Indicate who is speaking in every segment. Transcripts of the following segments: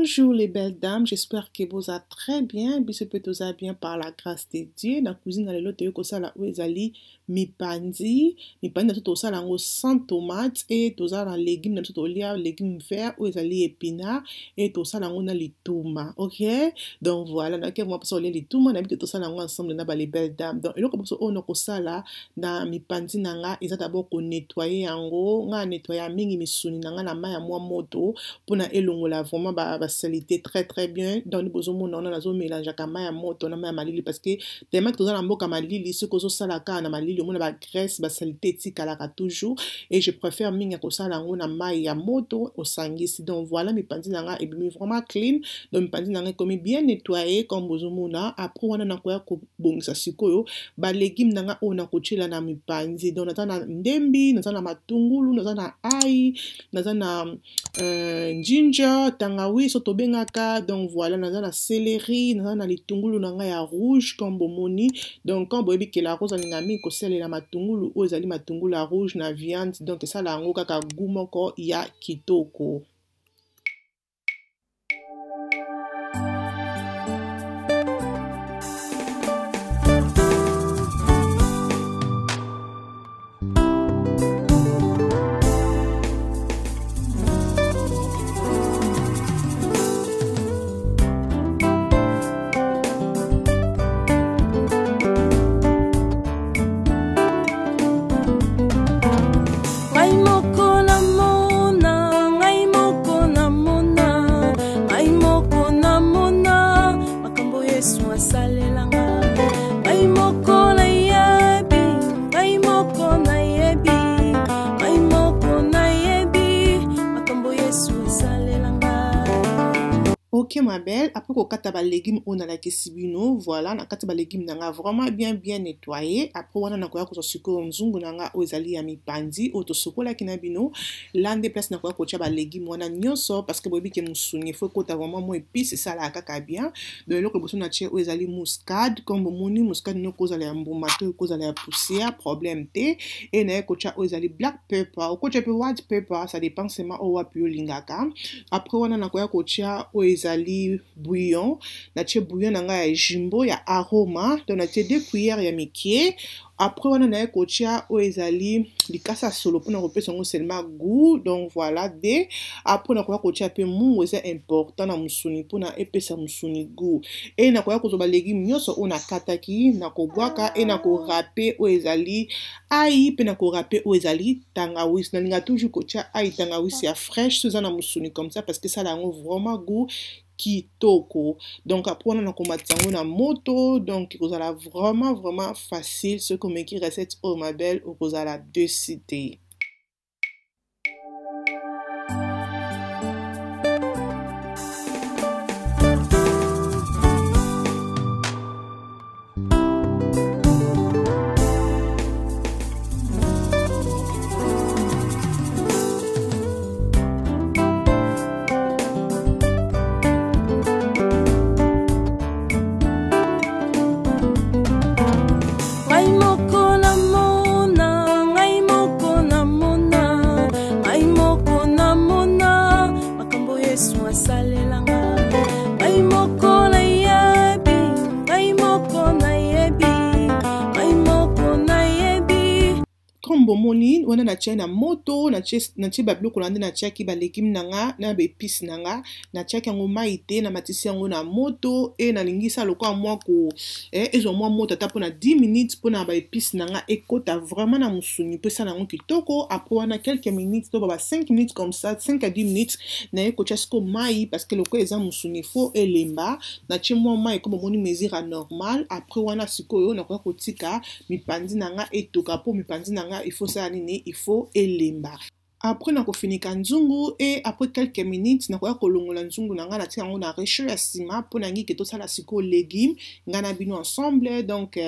Speaker 1: Bonjour les belles dames, j'espère que vous allez très bien. Biso peut vous allez bien par la grâce de Dieu. Dans la cuisine dans les lots de kosala ezali mipandi na tout ça lango sans tomate et tout ça dans légumes na tout olia légumes verts ou ezali épinards et tout ça lango na lituma. OK? Donc voilà, na ke moi passer lituma na tout ça lango ensemble na ba les belles dames. Donc eloko boso ono kosala na mipandi nanga eza d'abord ko nettoyer yango, nga nettoyer mingi misuni nanga na mai ya mwa moto pona elongola vraiment ba salité très très bien. Donc nous besoin mon on a zo mélange kama ya moto na mai ya malili parce que tellement que na mboka malili ce ko zo sala ka na malili on a ba graisse ba salité tikalaka toujours et je préfère mingi ko sala ngo na mai ya moto au sangisi. Donc voilà mipandi nanga et bien vraiment clean. Donc mipandi nanga comme bien nettoyé comme besoin mona après on a na ko ya ko bongisa sikoyo ba légumes nanga on a ko chila na mipandi. Donc na ndembi na matungulu na ai na ginger, tangawi, soto bengaka, donc voilà, naza na céleri, naza na litungulu nanga ya rouge, comme bomoni, donc quand boyebi que la rose alingami ko sele la matungulu, ou ezali matungulu la rouge na viande, donc ça la ngo kaka gumoko ya kitoko. Ok ma belle, après qu'on kata ba légumes on a la kesibino, voilà, na kata ba légumes nanga vraiment bien nettoyé. Après on a na koya ko suko nzungu nanga ozali ya mipandi, oto sokola kinabino, lande place na koya ko tia ba légumes wana nyonso parce que bobi ke musuni, faut ko ta vraiment mo épice ça la kaka bien. Donc le ko boso na tia ozali muscade, comme bomoni muscade no ko zali ya mbumato, ko zali ya poussière, problème té, et na ko tia ozali black pepper, ko tia pe white pepper, ça dépend seulement o wapi lingaka. Après on a na koya ko tia ozali bouillon na tie bouillon nanga ya jumbo ya aroma donc na tie 2 cuillères ya mikie. Après on a ko tia o ezali likasa solo pour na repesa ngo seulement goût. Donc voilà de après na ko tia pe mungu c'est important na musuni pour na epesa musuni goût et na ko ba légumes nyonso on a kataki na ko bwaka et na ko râper o ezali ai pe na ko râper o ezali tangawizi na linga toujours ko tia ai tangawizi ya fraîche sous na musuni comme ça parce que ça la ngo vraiment goût kitoko. Donc après on a combattu na moto, donc vous allez vraiment facile ce qu'on met qui recette au ma belle ou vous allez de citer. Bomoni wana na tia na moto na tia bablo kolande na tia ki ba légumes nanga na ba épices nanga na tia yango maïté na matisi yango na moto et na lingisa lokwa mwa ko ezo mwa moto ta pona 10 minutes pona ba épices nanga ekota vraiment na musuni pe ça nango kitoko. Après wana quelques minutes to ba 5 minutes comme ça 5 à 10 minutes na eko tia sko mai parce que lokwa eza musuni fo elemba na tia mwa mai ko bomoni mesure normal. Après wana sikoyo na ko tika mipandi nanga etoka po mipandi nanga il faut ça nini il faut elemba. Après na ko finika nzungu et après quelques minutes na ko kolongola nzungu nanga na tia ngo na réchaud ya sima po na ngi keto sala siko légumes ngana bino ensemble. Donc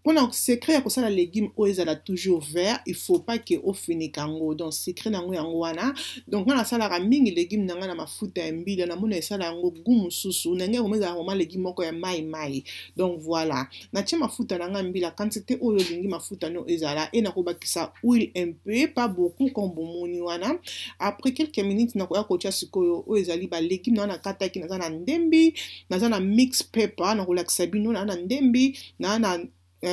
Speaker 1: Pendant secret ko sala légume o ezala toujours vert, il faut pas que o finikango. Donc secret nango yango wana. Donc na sala ka mingi légume nanga na mafuta ya mbila na mona esala yango gumu susu. Nenge ko meza vraiment légume moko ya mai. Donc voilà. Na tia mafuta nanga mbila quantité oyo lingi mafuta no ezala et na ko bakisa huile un peu, pas beaucoup comme bomoni wana. Après quelques minutes na ko ya ko tia sikoyo o ezali ba légume na kata ki na ndembi, na mix pepper na ko lakisa bino na ndembi na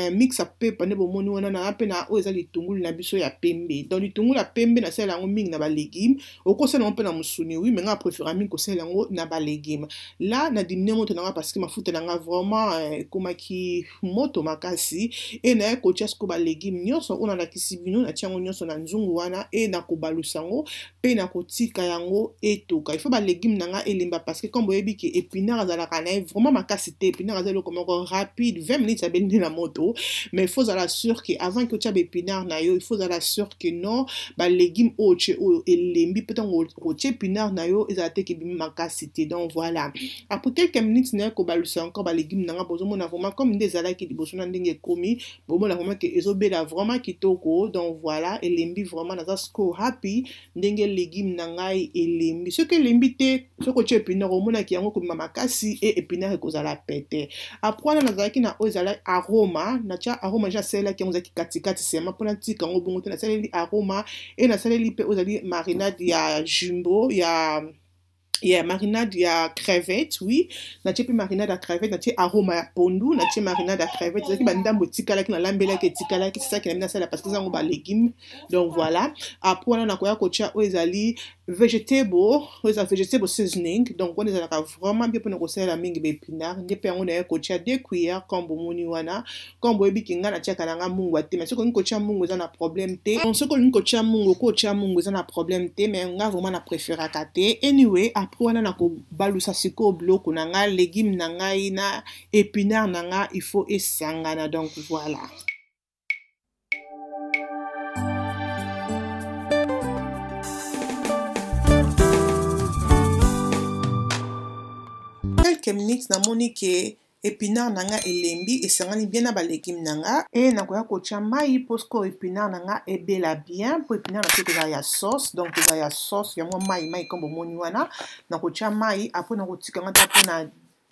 Speaker 1: mix a pepper ne bomoni wana na apena o ezali litungulu na biso ya pembe. Donc litungulu ya pembe na sala yango mingi na ba légume. Okosala ngo pe na musuni oui, mais nga préfère mingi ko sala yango na ba légume. Là na dîner moto na parce que mafuta na vraiment komaki moto makasi et na ko tia ko ba légume nyonso ona na kisibino na tia ngo nyonso na nzungu wana et na ko balusango pe na ko tika yango etoka. Il faut ba légume nanga elemba parce que comme boyebi ke épinard azala kana vraiment makasi te épinard azalo comme rapide 20 minutes abende na moto. Mais il faut être sûr que avant que tu aies épinard na yo, il faut être sûr que non ba légumes oche o elembi peut-être oche épinard na yo ezate ke bimi makasité. Donc voilà. Après quelques minutes na ko balusa encore ba légumes nanga bozo mona vraiment comme des ala ki liboso na ndenge komi, bomo la vraiment que ezobela vraiment kitoko. Donc voilà, elembi vraiment na sko happy ndenge légumes nanga elembi. Ce que elembi te, ce que tu épinard o mona ki yango ko makasi et épinard ko za la péter. Après na zaki na o ezala aroma na tia aroma ja sela ki ngozaki katikati sema pona tika ngo bongo na sala li aroma et na sala li pe ozali marinade ya jumbo ya marinade ya crevette oui na tia pe marinade ya crevette na tia aroma ya pondu na tia marinade ya crevette zaki bandambo tikala ki na lambela ki tikala ki c'est ça qui na sala parce que zango ba légumes. Donc voilà après na koya ko tia o ezali vegetable seasoning. Donc on ezala vraiment bien pour nous la mingi bepinard ndepe yango na ko tia 2 cuillères comme bomoni wana comme boyebi kinga na tia kananga mungu ate mais soko ko tia mungu za na problème te. Donc soko ko tia mungu za na problème te mais nga vraiment na préférer kate anyway. Après wana na ko balusa siko bloko nanga légume nanga ina épinard nanga il faut esangana. Donc voilà. Quelques minutes na moni ke épinard nanga elembi esangani bien na ba légume nanga et na koya ko tia mai posko épinard nanga ebela bien pour épinard na ko ya sauce. Donc za ya sauce ya mai comme bomoni wana na ko tia mai après na ko tika ngata pona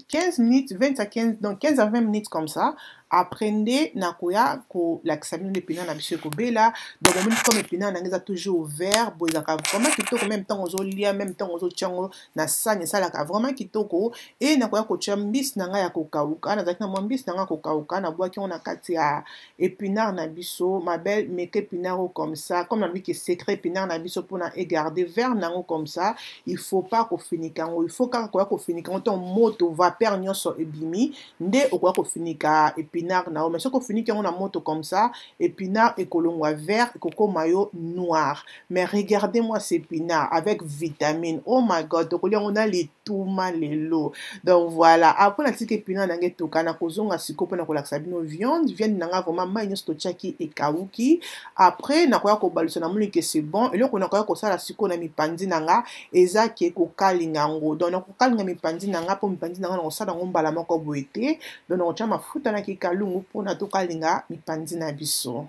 Speaker 1: 15 minutes 20 à 15 donc 15 à 20 minutes comme ça. Apprenez na koya ko l'examen de épinard na biso ko bela. Donc on comme épinard na ngeza toujours vert boza ka vraiment kitoko même temps ozo lia même temps ozo tiango na sanya sala ka vraiment kitoko et na koya ko tia mbisi na nga ya ko kauka na zaki na mwa mbisi na nga ko kauka na boaki on na kati ya épinard na biso ma belle mais que épinard comme ça comme on dit que secret épinard na biso pour na garder vert nango comme ça il faut pas ko finikango il faut ka ko finikango ton moto vapeur nyonso ebimi nde okoya ko finika épinard na mais ce qu'on finit quand on a moto comme ça épinard et colombo vert et coco mayo noir. Mais regardez-moi ces épinards avec vitamines. Oh my god, donc on a les touma les lots. Donc voilà, après la tique épinard nange toka na kozonga siko pona ko laksa bino viande nanga vraiment maïno stochaki et kauki. Après na koya ko balusa na moni que c'est bon et là on a koya ko sala siko na mipandi nanga eza ke ko kalinga ngo. Donc na ko kalinga mipandi nanga po mipandi nanga na sala ngombala moko boete. Donc on tient ma futa na kikalungu pona to kalinga mipandi na biso.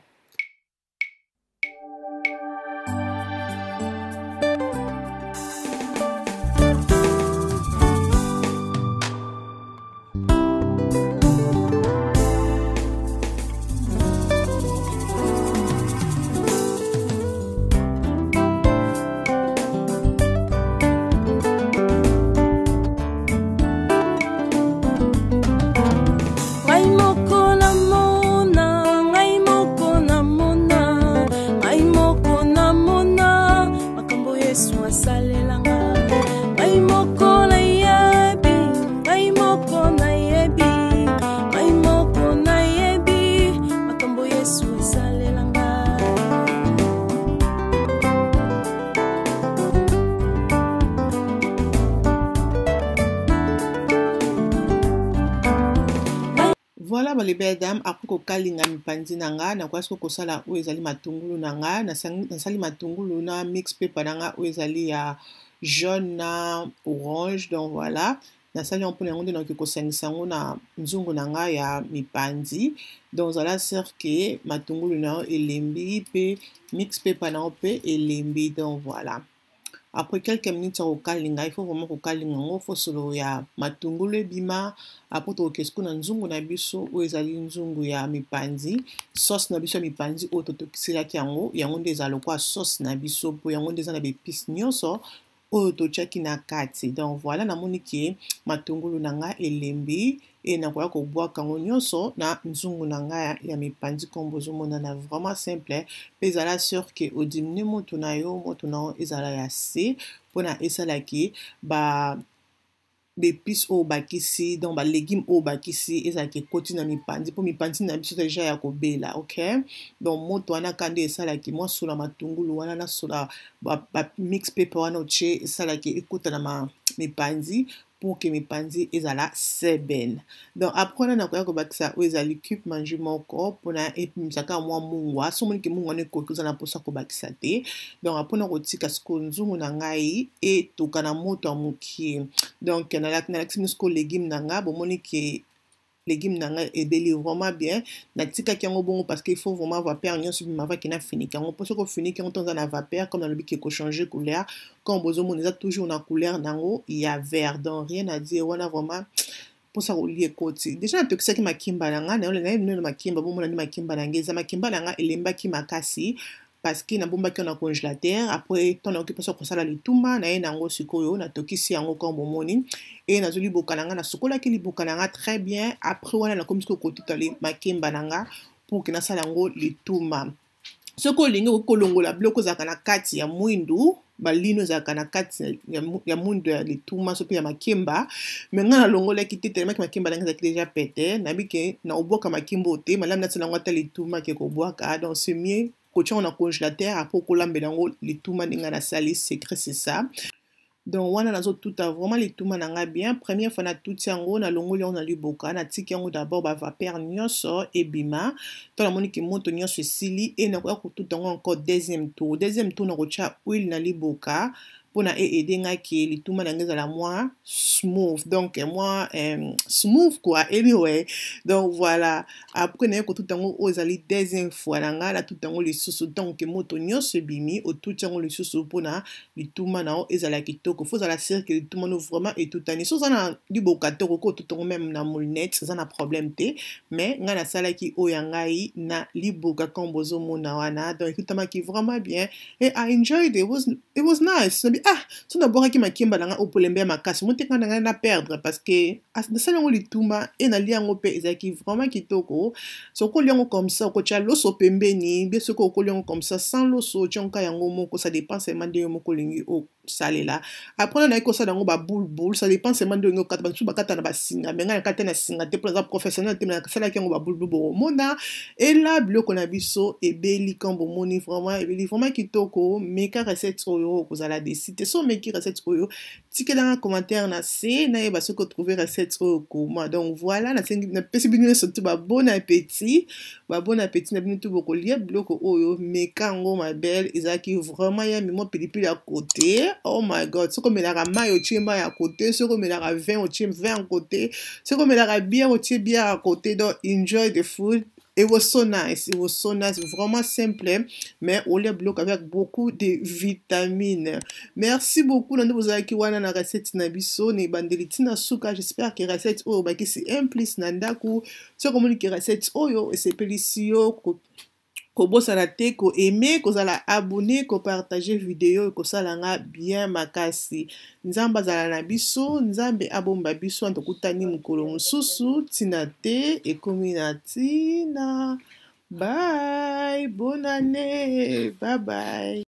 Speaker 1: Voilà les belles dames après ko kalinga mipandi nanga na kwa ko sala o ezali matungulu nanga na sali matungulu na mix pepper nanga o ezali ya jaune na orange. Donc voilà nasali yango mpona yango nde nakoki kosangisa yango na nzungu na ngai ya mipanzi. Donc zala sere ke matungulu na yo elembi mpe mix pepa na yo mpe elembi. Donc voilà, après quelques minutes ya kokalinga, il faut vraiment kokalinga yango fo solo ya matungulu ebima. Après tokoke sikoyo na nzungu na biso oyo ezali nzungu ya mipanzi, sauce na biso ya mipanzi oyo totokiselaki yango, yango nde ezala lokwa sauce na biso mpo yango nde eza na bepice nyonso oyo totiaki na kati. Donc voilà, namoni ke matungulu na nga elembi e nakoya kobwaka yango nyonso na nzungu na nga ya mipanzi kombo ozomonana vraiment simple mpe ezala sur ke odimine moto na yo ezala ya se mpona esalaki bepice oyo bakisi, donc balégume oyo bakisi ezalaki ekoti na mipanzi mpo mipanzi na biso deja ya kobela. Ok, donc moto wana ka nde esalaki mwa sola matungulu wana na sola mix pepa wana otie esalaki ekota na mipanzi pour que mipanzi ezala seben. Donc après wana nakoya kobakisa oyo ezali cube manju moko mpona epimisaka mwa mungwa, so omoni ke mungwa wana ekoki oza na mposa kobakisa te. Donc après nakotika sikoyo nzungu na ngai etoka na moto ya mokie. Donc nalakisi bino sikoyo légume na nga, bomoni ke légume na nga ebeli vraiment bien. Natikaki yango bongo parce qu'il faut vraiment vapeur nyonso bima avaki na finiki yango mpo soki ofiniki yango tonza na vapeur comme nalobi ke kochanger couleur, comme bozomona eza toujours na couleur nango ya vert. Donc rien à dire wana vraiment mposa kolia ekoti. Déjà natokisaki makimba na nga nayebi makimba bomona nde makimba na nga eza makimba na nga elembaki makasi parce que nabombaki na congélateur. Après tant nakoki mposa kosala lituma na ye nango sikoyo natokisi yango comme bomoni e nazoli liboka na nga nasukolaki liboka na nga très bien. Après wana nakomi sikoyo kotuta makimba na nga pour ke nasala yango lituma. Soki olingi kolongola biloko ezalaka na kati ya mwindu, balino ezalaka na kati ya mwindu ya lituma so mpe ya makimba, me nga nalongolaki te telemaki makimba nanga ezalaki deja pete, nayebi ke na obwaka makimba te malamu nasala yango ata lituma ke kobwaka. Donc c'est mieux kotia na congélateur après kolambela yango lituma ndenge nasali. Secret c'est ça. Donc wana nazotuta vraiment lituma na nga bien. Première fois natuti yango nalongoli yango na liboka, natiki yango d'abord bavapeur nyonso ebima to namoni ke moto nyonso esili e nakoya kotuta yango encore deuxième tour nakotia huile na liboka mpona aider nga ke lituma na nga ezala mwa smooth, donc mwa smooth quoi anyway. Donc voilà, après naye kotuta yango oyo ezali deuxième fois na nga natuta yango lisusu, donc moto nyonso ebimi otuti yango lisusu mpona lituma na yo ezala kitoko. Faut ezala sire ke lituma no vraiment etutani. So oza na liboka te okoki otuta yango même na molinette eza na problème te, mais nga nasalaki oyo ya ngai na liboka comme bozomona wana. Donc ekutamaki vraiment bien et I enjoyed it. It was nice. So nabwakaki makimba na nga opolembe ya makasi moteka na ngai na perdre parce que nasali yango lituma e nalia yango mpe ezalaki vraiment kitoko. Soki olia yango comme ça okotia loso pembeni, bien soki okolia yango comme ça sans loso otia nka yango moko, ça dépend seulement ndenge moko olingi osalela. Après naye kosala yango baboule, ça dépend seulement ndenge okata basu bakata na basinga, me ngai nakata na singa te mpona eza professionnel te, me nasalaki yango baboule bomona et là biloko na biso ebeli comme bomoni vraiment ebeli vraiment kitoko. Meka recette oyo kozala desite so meki recette oyo tikelanga commentaire na se nayeba soki otrouver recette oyo koma. Donc voilà, napesi bino surtout bon appétit na bino tout bokolia biloko oyo meka yango ma belle ezalaki vraiment ya mimo pilipili à côté. Oh my god, soki omelaka mai otie mai à côté, soki omelaka vin otie vin à côté, soki omelaka bière otie bière à côté. Donc enjoy the food. It was so nice, vraiment simple, mais au lieu bloc avec beaucoup de vitamines. Merci beaucoup, nando bozalaki wana na recette na biso ne bandeliti na suka. J'espère que recette oyo bakisi implice na ndaku. So komoni ke recette oyo esepelisi yo kobosana te, ko aimer, kozala abonné, ko partager vidéo, ko salanga bien makasi. Nzambe azala na biso, nzambe abomba biso, antokutani mukolo mususu, tina te, ekomi na tina. Bye, bonne année, bye bye.